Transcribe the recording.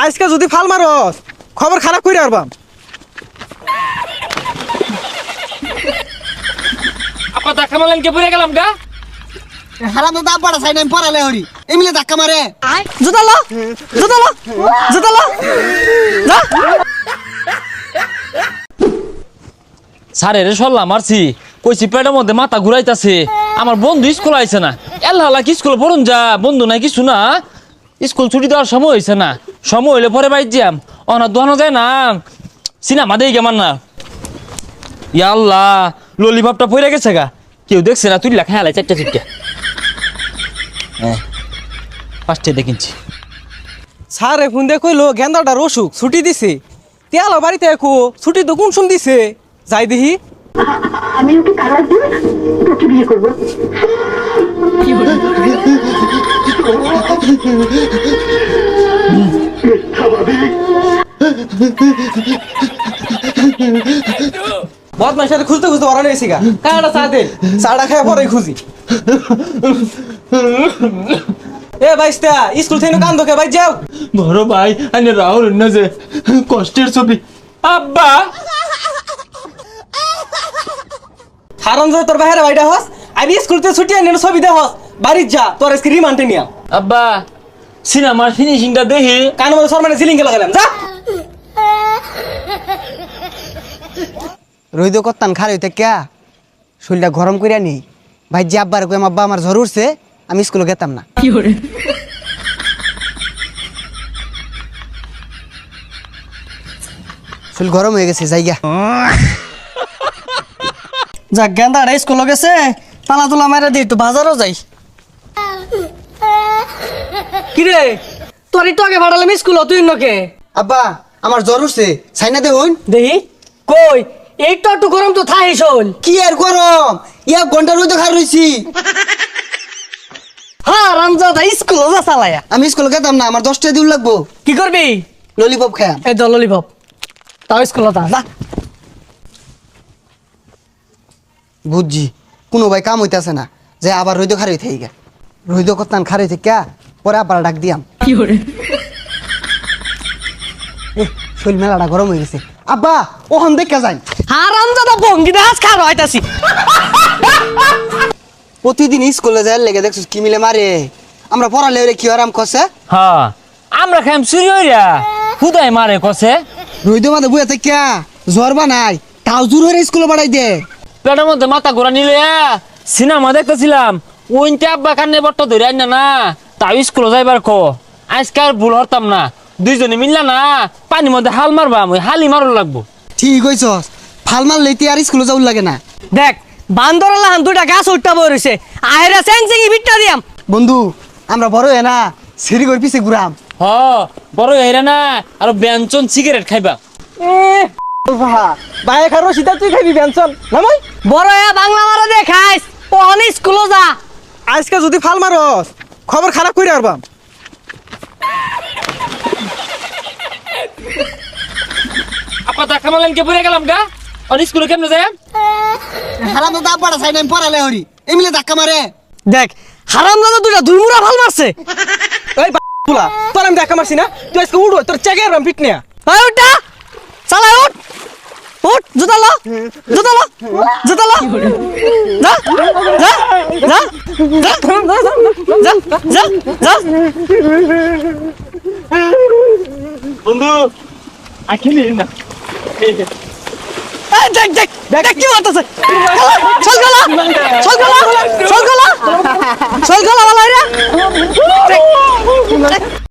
আজকে যদি ফাল মারস খবর খারাপ করে আরবাম। আপা ধাক্কা মারলেন কে পড়ে গেলাম গা। হারাম তো দাম পড়া চাই না পড়ালে হরি এমনি ধাক্কা মারে। জুতালো জুতালো জুতালো যা। স্যারের সল্লা মারছি কইছি পেটের মধ্যে মাথা ঘুরাইতাছে। আমার বন্ধু স্কুল আইছে না, এল্লা কি স্কুল পড়ুন যা বন্ধু নাই কিছু না। স্কুল ছুটি দেওয়ার সময় হয়েছে না, সময় হইলে পরে বাইর যাম। অনা দোয়ানো যায় না, সিনেমা দেই কেমন না। ইয়া আল্লাহ ললিপপটা পড়ে গেছে গা, কেউ দেখছে না। তুই লেখা হেলাই চারটা চিটকা। হ্যাঁ ফার্স্টে দেখিনছি। স্যার এখন দেখইলো গেন্দাটার অসুখ ছুটি দিছে। তেল বাড়িতে একো ছুটি তো কোন শুন দিছে যাই দেখি। আমি ওকে তালাক দিয়ে তোকে বিয়ে করবো। বদমাইশ সাথে খুঁজতে খুঁজতে ওরা নিয়েছি গা। কাটা চা দেন, চাটা খায় পরে খুঁজি। এ বাইস্তা স্কুল থেকে কান ধোকে ভাই যাও। বড় ভাই আনে রাহুল না যে কষ্টের ছবি। আব্বা হারাম যে তোর বাইরে বাইটা হস আমি স্কুল থেকে ছুটি আনি ছবি দে হস বাড়ি যা তোর আজকে রিমান্ডে নিয়া। আব্বা সিনেমার ফিনিশিংটা দেখি। কানের মধ্যে সরমানে সিলিং কে লাগালাম যা। রইদ করতাম খারে হইতে ক্যা শরীরটা গরম করিয়া নেই ভাই যে আব্বার কই আব্বা আমার জ্বর উঠছে আমি স্কুলে গেতাম না। শরীর গরম হয়ে গেছে জায়গা। যা গেন্দাটা স্কুলে গেছে পালা তোলা মারা দিই একটু বাজারও যাই। কিরে তোর একটু আগে ভাড়ালাম স্কুল তুই নকে। আব্বা আমার জ্বর উঠছে সাইনা দেখুন দেখি কই একটু একটু গরম তো থাই শোন। কি আর গরম এক ঘন্টা রইদ খার রইছি। হ্যাঁ রামজাদা স্কুল যা চালায়া। আমি স্কুলে গেতাম না আমার 10টা দিন লাগবো। কি করবি? ললিপপ খায়া এই তো ললিপপ তাও স্কুল যা। বুঝছি কোনো ভাই কাম হইতেছে না যে আবার রইদ খার হইতে গা রইদ করতাম খার হইতে ক্যা পরে আবার ডাক দিয়াম। শরীর মেলাটা গরম হয়ে গেছে আব্বা ওখান দেখা যাই। হ্যাঁ রামজাদা ভঙ্গি দাস খার হইতাছি। প্রতিদিন স্কুলে যায় লেগে দেখছিস কি মিলে মারে আমরা পড়ালে ওরে কি আরাম কষে। হ্যাঁ আমরা খাইম চুরি হইরা খুদাই মারে কষে। রইদ মাঝে বুয়া থেকে জ্বর বানাই তাও জোর হয়ে স্কুলে বাড়াই দে। পেটের মধ্যে মাথা ঘোরা নিলে সিনেমা দেখতেছিলাম ওইতে আব্বা কান্নে বট্ট ধরে আইনা না তাও স্কুলে যাইবার কো। আজকে আর ভুল হরতাম না, দুইজনে মিললা না পানির মধ্যে হাল মারবাম, ওই হালি মারুন লাগবো। ঠিক হইছস ফাল মারলে তুই আর স্কুলে যাওয়ার লাগে না। দেখ বান্দর লাহান দুইটা গাছ উঠটা বই রইছে আহেরা সেংসেঙ্গি বিটটা দিয়াম। বন্ধু আমরা বড় হয়ে না সিঁড়ি করে পিছে ঘুরাম। হ বড় হইরা না আর ব্যঞ্জন সিগারেট খাইবা। বাইরে খারো সিধা তুই খাবি পেনশন নামাই। বড় বাংলা মারা দে খাইস ওহন স্কুলে যা। আজকে যদি ফাল মারস খবর খারাপ করে আরবাম। আপা ধাক্কা মারলেন কে পড়ে গেলাম গা। আর স্কুলে কেমনে যায়? হারাম তো দাম পড়া চাই না পড়ালে হরি এমনি ধাক্কা মারে। দেখ হারাম দাদা দুইটা দুইমুরা ভাল মারছে। এই বুলা তোর আমি দেখা মারছি না তুই আজকে উড়ো তোর চেকে আরবাম পিট নিয়া। এই উঠা চালা উঠ উঠ জুতালো জুতালো জুতালো যা যা যা যা যা যা। বন্ধু আখিলি না দেখ দেখ দেখ কি মারতেছে চল গেলা